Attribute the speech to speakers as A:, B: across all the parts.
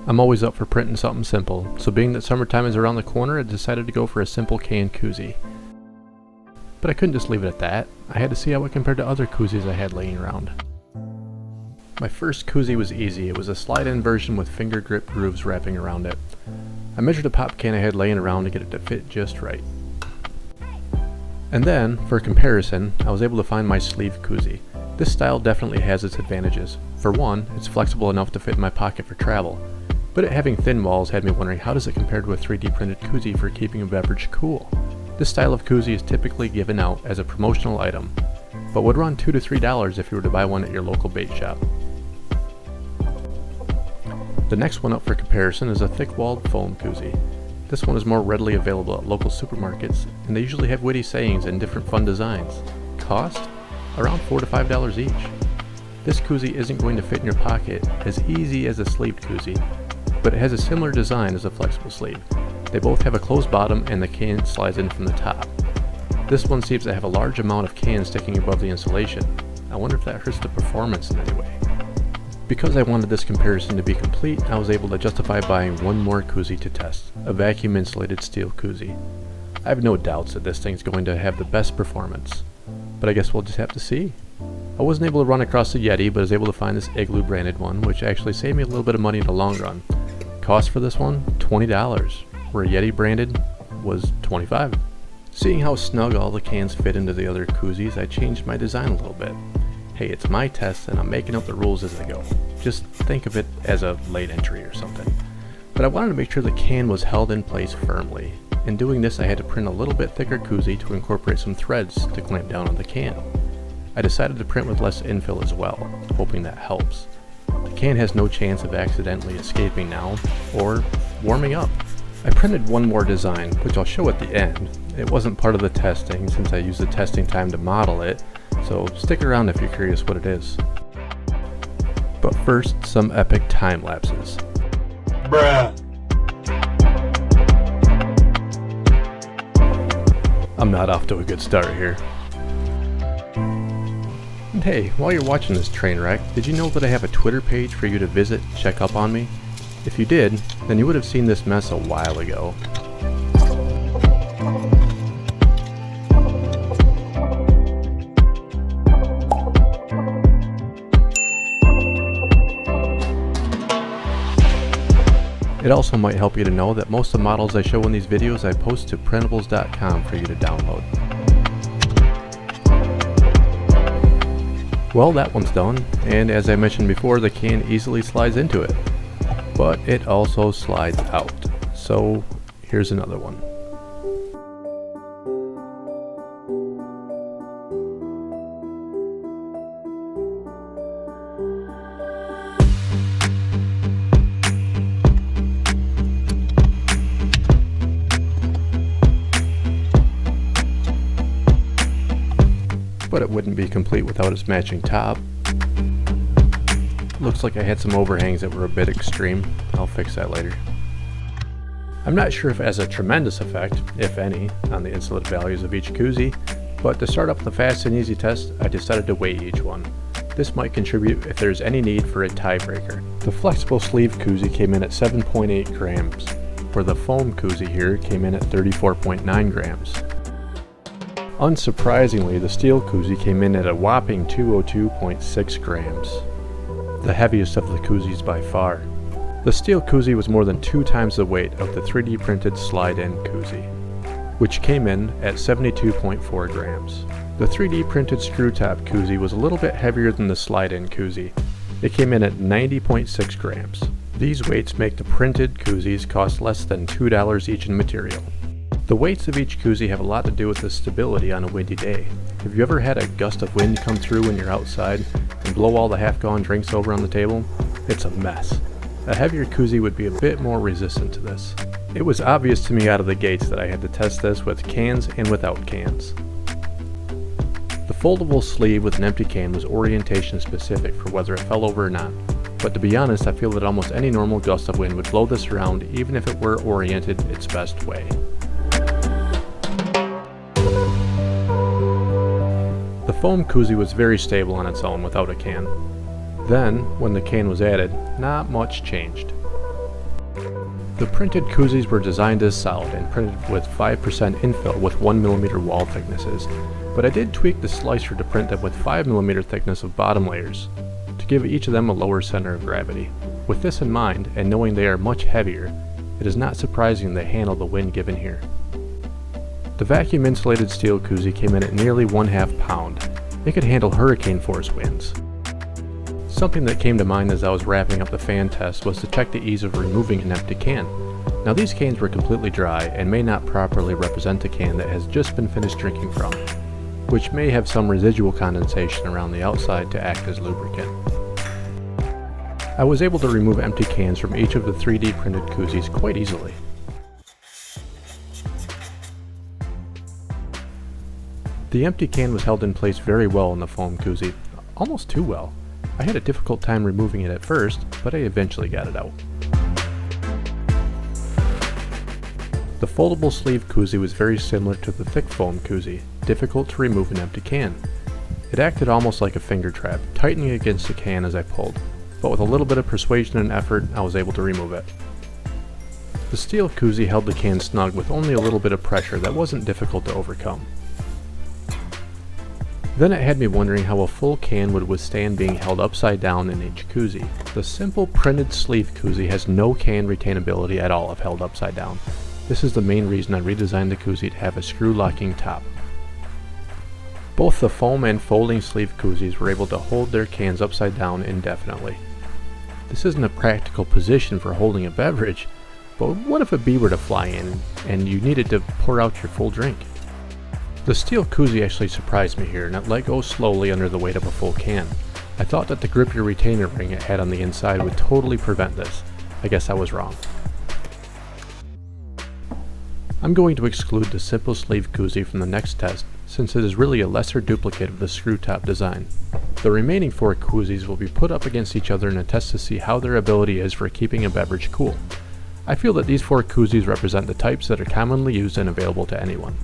A: I'm always up for printing something simple, so being that summertime is around the corner, I decided to go for a simple canned koozie. But I couldn't just leave it at that. I had to see how it compared to other koozies I had laying around. My first koozie was easy. It was a slide-in version with finger grip grooves wrapping around it. I measured a pop can I had laying around to get it to fit just right. And then, for comparison, I was able to find my sleeve koozie. This style definitely has its advantages. For one, it's flexible enough to fit in my pocket for travel, but it having thin walls had me wondering how does it compare to a 3D printed koozie for keeping a beverage cool. This style of koozie is typically given out as a promotional item, but would run $2 to $3 if you were to buy one at your local bait shop. The next one up for comparison is a thick-walled foam koozie. This one is more readily available at local supermarkets, and they usually have witty sayings and different fun designs. Cost? Around $4 to $5 each. This koozie isn't going to fit in your pocket as easy as a sleeved koozie, but it has a similar design as a flexible sleeve. They both have a closed bottom and the can slides in from the top. This one seems to have a large amount of can sticking above the insulation. I wonder if that hurts the performance in any way. Because I wanted this comparison to be complete, I was able to justify buying one more koozie to test, a vacuum insulated steel koozie. I have no doubts that this thing's going to have the best performance, but I guess we'll just have to see. I wasn't able to run across the Yeti, but was able to find this Igloo branded one, which actually saved me a little bit of money in the long run. Cost for this one, $20, where Yeti branded was $25. Seeing how snug all the cans fit into the other koozies, I changed my design a little bit. Hey, it's my test and I'm making up the rules as I go. Just think of it as a late entry or something. But I wanted to make sure the can was held in place firmly. In doing this, I had to print a little bit thicker koozie to incorporate some threads to clamp down on the can. I decided to print with less infill as well, hoping that helps. The can has no chance of accidentally escaping now, or warming up. I printed one more design, which I'll show at the end. It wasn't part of the testing since I used the testing time to model it, so stick around if you're curious what it is. But first, some epic time lapses.
B: Bruh.
A: I'm not off to a good start here. And hey, while you're watching this train wreck, did you know that I have a Twitter page for you to visit and check up on me? If you did, then you would have seen this mess a while ago. It also might help you to know that most of the models I show in these videos I post to printables.com for you to download. Well, that one's done, and as I mentioned before, the can easily slides into it. But it also slides out. So here's another one. But it wouldn't be complete without its matching top. Looks like I had some overhangs that were a bit extreme. I'll fix that later. I'm not sure if it has a tremendous effect, if any, on the insulative values of each koozie, but to start up the fast and easy test, I decided to weigh each one. This might contribute if there's any need for a tiebreaker. The flexible sleeve koozie came in at 7.8 grams, where the foam koozie here came in at 34.9 grams. Unsurprisingly, the steel koozie came in at a whopping 202.6 grams, the heaviest of the koozies by far. The steel koozie was more than 2 times the weight of the 3D printed slide-in koozie, which came in at 72.4 grams. The 3D printed screw top koozie was a little bit heavier than the slide-in koozie. It came in at 90.6 grams. These weights make the printed koozies cost less than $2 each in material. The weights of each koozie have a lot to do with the stability on a windy day. Have you ever had a gust of wind come through when you're outside and blow all the half-gone drinks over on the table? It's a mess. A heavier koozie would be a bit more resistant to this. It was obvious to me out of the gates that I had to test this with cans and without cans. The foldable sleeve with an empty can was orientation specific for whether it fell over or not, but to be honest, I feel that almost any normal gust of wind would blow this around even if it were oriented its best way. The foam koozie was very stable on its own without a can. Then, when the can was added, not much changed. The printed Koozies were designed as solid and printed with 5% infill with 1mm wall thicknesses, but I did tweak the slicer to print them with 5mm thickness of bottom layers, to give each of them a lower center of gravity. With this in mind, and knowing they are much heavier, it is not surprising they handle the wind given here. The vacuum insulated steel Koozie came in at nearly 1/2 pound. It could handle hurricane force winds. Something that came to mind as I was wrapping up the fan test was to check the ease of removing an empty can. Now these cans were completely dry and may not properly represent a can that has just been finished drinking from, which may have some residual condensation around the outside to act as lubricant. I was able to remove empty cans from each of the 3D printed Koozies quite easily. The empty can was held in place very well in the foam Koozie, almost too well. I had a difficult time removing it at first, but I eventually got it out. The foldable sleeve Koozie was very similar to the thick foam Koozie, difficult to remove an empty can. It acted almost like a finger trap, tightening against the can as I pulled, but with a little bit of persuasion and effort, I was able to remove it. The steel Koozie held the can snug with only a little bit of pressure that wasn't difficult to overcome. Then it had me wondering how a full can would withstand being held upside down in each Koozie. The simple printed sleeve Koozie has no can retainability at all if held upside down. This is the main reason I redesigned the Koozie to have a screw locking top. Both the foam and folding sleeve Koozies were able to hold their cans upside down indefinitely. This isn't a practical position for holding a beverage, but what if a bee were to fly in and you needed to pour out your full drink? The steel Koozie actually surprised me here, and it let go slowly under the weight of a full can. I thought that the grippier retainer ring it had on the inside would totally prevent this. I guess I was wrong. I'm going to exclude the simple sleeve Koozie from the next test, since it is really a lesser duplicate of the screw top design. The remaining 4 Koozies will be put up against each other in a test to see how their ability is for keeping a beverage cool. I feel that these 4 Koozies represent the types that are commonly used and available to anyone.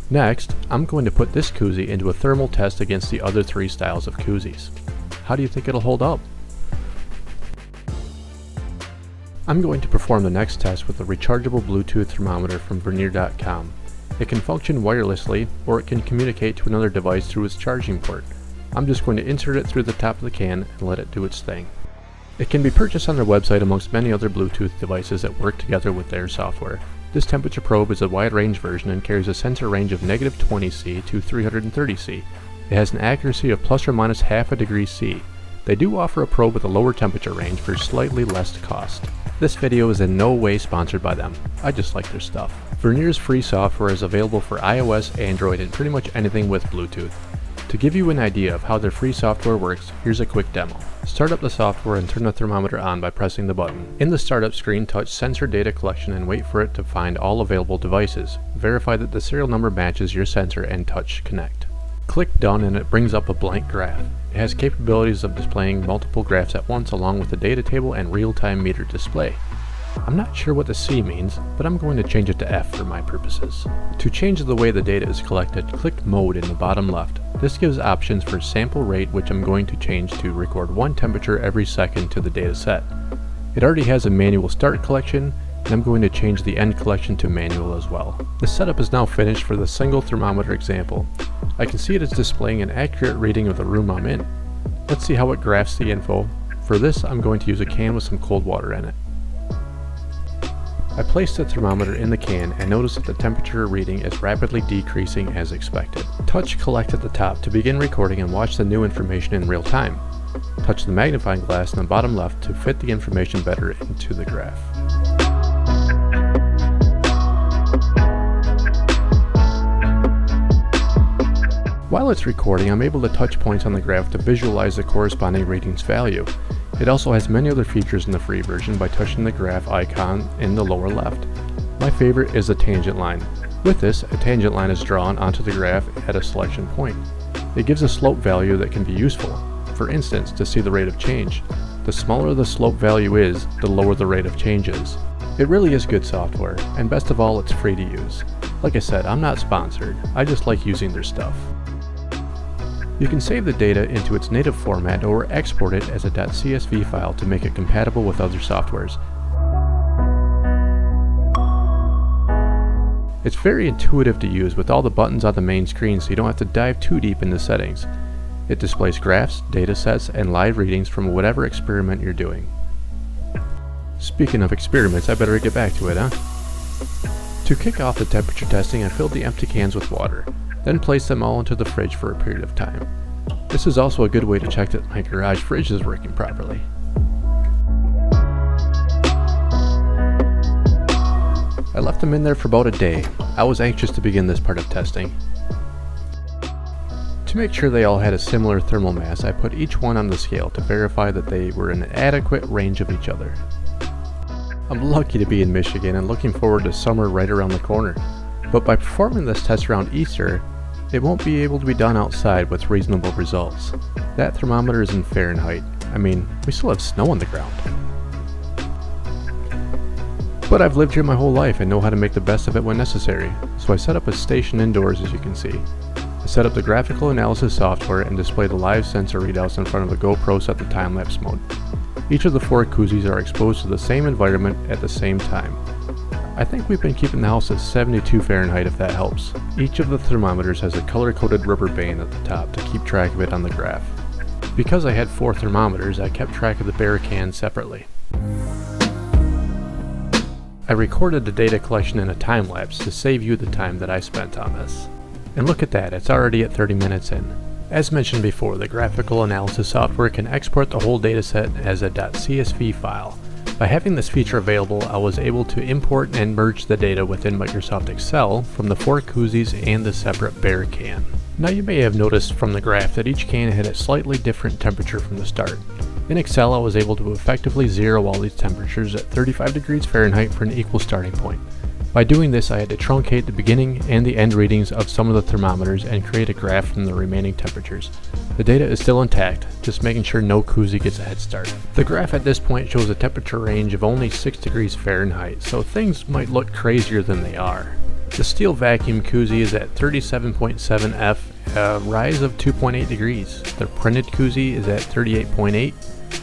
A: Next, I'm going to put this Koozie into a thermal test against the other 3 styles of Koozies. How do you think it'll hold up? I'm going to perform the next test with a rechargeable Bluetooth thermometer from Vernier.com. It can function wirelessly, or it can communicate to another device through its charging port. I'm just going to insert it through the top of the can and let it do its thing. It can be purchased on their website amongst many other Bluetooth devices that work together with their software. This temperature probe is a wide range version and carries a sensor range of -20°C to 330°C. It has an accuracy of plus or minus half a degree C. They do offer a probe with a lower temperature range for slightly less cost. This video is in no way sponsored by them. I just like their stuff. Vernier's free software is available for iOS, Android, and pretty much anything with Bluetooth. To give you an idea of how their free software works, here's a quick demo. Start up the software and turn the thermometer on by pressing the button. In the startup screen, touch Sensor Data Collection and wait for it to find all available devices. Verify that the serial number matches your sensor and touch Connect. Click Done and it brings up a blank graph. It has capabilities of displaying multiple graphs at once along with a data table and real-time meter display. I'm not sure what the C means, but I'm going to change it to F for my purposes. To change the way the data is collected, click Mode in the bottom left. This gives options for sample rate, which I'm going to change to record 1 temperature every second to the data set. It already has a manual start collection, and I'm going to change the end collection to manual as well. The setup is now finished for the single thermometer example. I can see it is displaying an accurate reading of the room I'm in. Let's see how it graphs the info. For this, I'm going to use a can with some cold water in it. I placed the thermometer in the can and notice that the temperature reading is rapidly decreasing as expected. Touch Collect at the top to begin recording and watch the new information in real time. Touch the magnifying glass in the bottom left to fit the information better into the graph. While it's recording, I'm able to touch points on the graph to visualize the corresponding readings value. It also has many other features in the free version by touching the graph icon in the lower left. My favorite is the tangent line. With this, a tangent line is drawn onto the graph at a selection point. It gives a slope value that can be useful. For instance, to see the rate of change. The smaller the slope value is, the lower the rate of change is. It really is good software, and best of all, it's free to use. Like I said, I'm not sponsored, I just like using their stuff. You can save the data into its native format or export it as a .csv file to make it compatible with other softwares. It's very intuitive to use with all the buttons on the main screen, so you don't have to dive too deep into settings. It displays graphs, datasets, and live readings from whatever experiment you're doing. Speaking of experiments, I better get back to it, huh? To kick off the temperature testing, I filled the empty cans with water, then placed them all into the fridge for a period of time. This is also a good way to check that my garage fridge is working properly. I left them in there for about a day. I was anxious to begin this part of testing. To make sure they all had a similar thermal mass, I put each one on the scale to verify that they were in an adequate range of each other. I'm lucky to be in Michigan and looking forward to summer right around the corner. But by performing this test around Easter, it won't be able to be done outside with reasonable results. That thermometer is in Fahrenheit. I mean, we still have snow on the ground. But I've lived here my whole life and know how to make the best of it when necessary, so I set up a station indoors, as you can see. I set up the graphical analysis software and display the live sensor readouts in front of the GoPro set to time-lapse mode. Each of the 4 Koozies are exposed to the same environment at the same time. I think we've been keeping the house at 72 Fahrenheit if that helps. Each of the thermometers has a color-coded rubber band at the top to keep track of it on the graph. Because I had 4 thermometers, I kept track of the bare cans separately. I recorded the data collection in a time lapse to save you the time that I spent on this. And look at that, it's already at 30 minutes in. As mentioned before, the graphical analysis software can export the whole dataset as a .csv file. By having this feature available, I was able to import and merge the data within Microsoft Excel from the 4 Koozies and the separate bare can. Now you may have noticed from the graph that each can had a slightly different temperature from the start. In Excel, I was able to effectively zero all these temperatures at 35 degrees Fahrenheit for an equal starting point. By doing this, I had to truncate the beginning and the end readings of some of the thermometers and create a graph from the remaining temperatures. The data is still intact, just making sure no Koozie gets a head start. The graph at this point shows a temperature range of only 6 degrees Fahrenheit, so things might look crazier than they are. The steel vacuum Koozie is at 37.7 F, a rise of 2.8 degrees. The printed Koozie is at 38.8,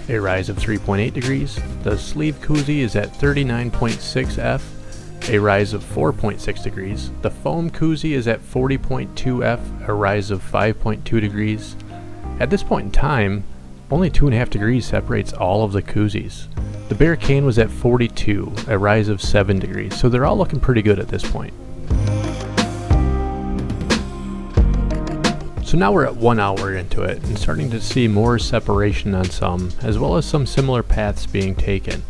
A: a rise of 3.8 degrees. The sleeve Koozie is at 39.6 F, a rise of 4.6 degrees. The foam Koozie is at 40.2 F, a rise of 5.2 degrees. At this point in time, only 2.5 degrees separates all of the Koozies. The bare can was at 42, a rise of 7 degrees, so they're all looking pretty good at this point. So now we're at 1 hour into it and starting to see more separation on some, as well as some similar paths being taken.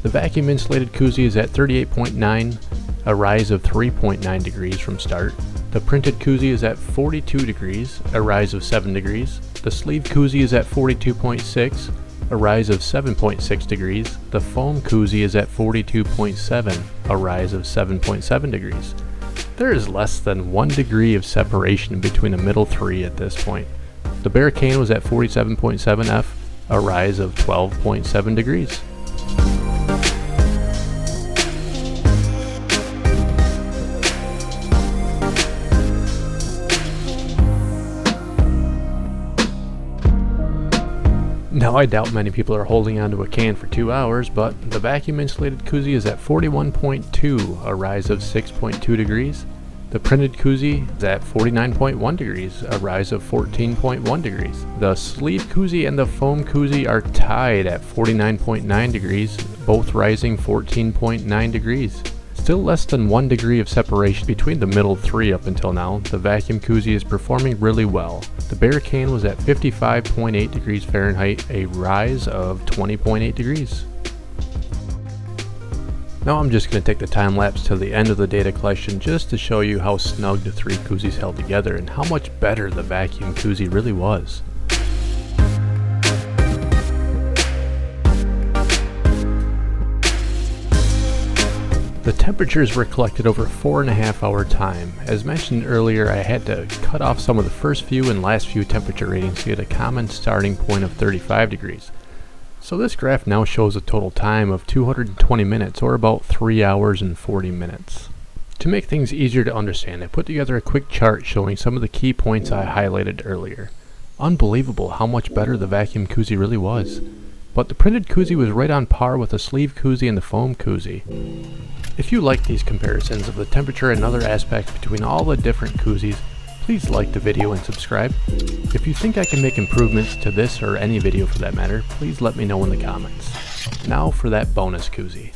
A: The vacuum insulated Koozie is at 38.9, a rise of 3.9 degrees from start. The printed Koozie is at 42 degrees, a rise of 7 degrees. The sleeve Koozie is at 42.6, a rise of 7.6 degrees. The foam Koozie is at 42.7, a rise of 7.7 degrees. There is less than 1 degree of separation between the middle 3 at this point. The bare can was at 47.7 F, a rise of 12.7 degrees. Now I doubt many people are holding onto a can for 2 hours, but the vacuum insulated Koozie is at 41.2, a rise of 6.2 degrees. The printed Koozie is at 49.1 degrees, a rise of 14.1 degrees. The sleeve Koozie and the foam Koozie are tied at 49.9 degrees, both rising 14.9 degrees. Still less than 1 degree of separation between the middle 3 up until now. The vacuum Koozie is performing really well. The bare can was at 55.8 degrees Fahrenheit, a rise of 20.8 degrees. Now I'm just going to take the time lapse to the end of the data collection just to show you how snug the 3 Koozies held together and how much better the vacuum Koozie really was. The temperatures were collected over a 4.5 hour time. As mentioned earlier, I had to cut off some of the first few and last few temperature readings to get a common starting point of 35 degrees. So this graph now shows a total time of 220 minutes, or about 3 hours and 40 minutes. To make things easier to understand, I put together a quick chart showing some of the key points I highlighted earlier. Unbelievable how much better the vacuum Koozie really was. But the printed Koozie was right on par with the sleeve Koozie and the foam Koozie. If you like these comparisons of the temperature and other aspects between all the different Koozies, please like the video and subscribe. If you think I can make improvements to this or any video for that matter, please let me know in the comments. Now for that bonus Koozie.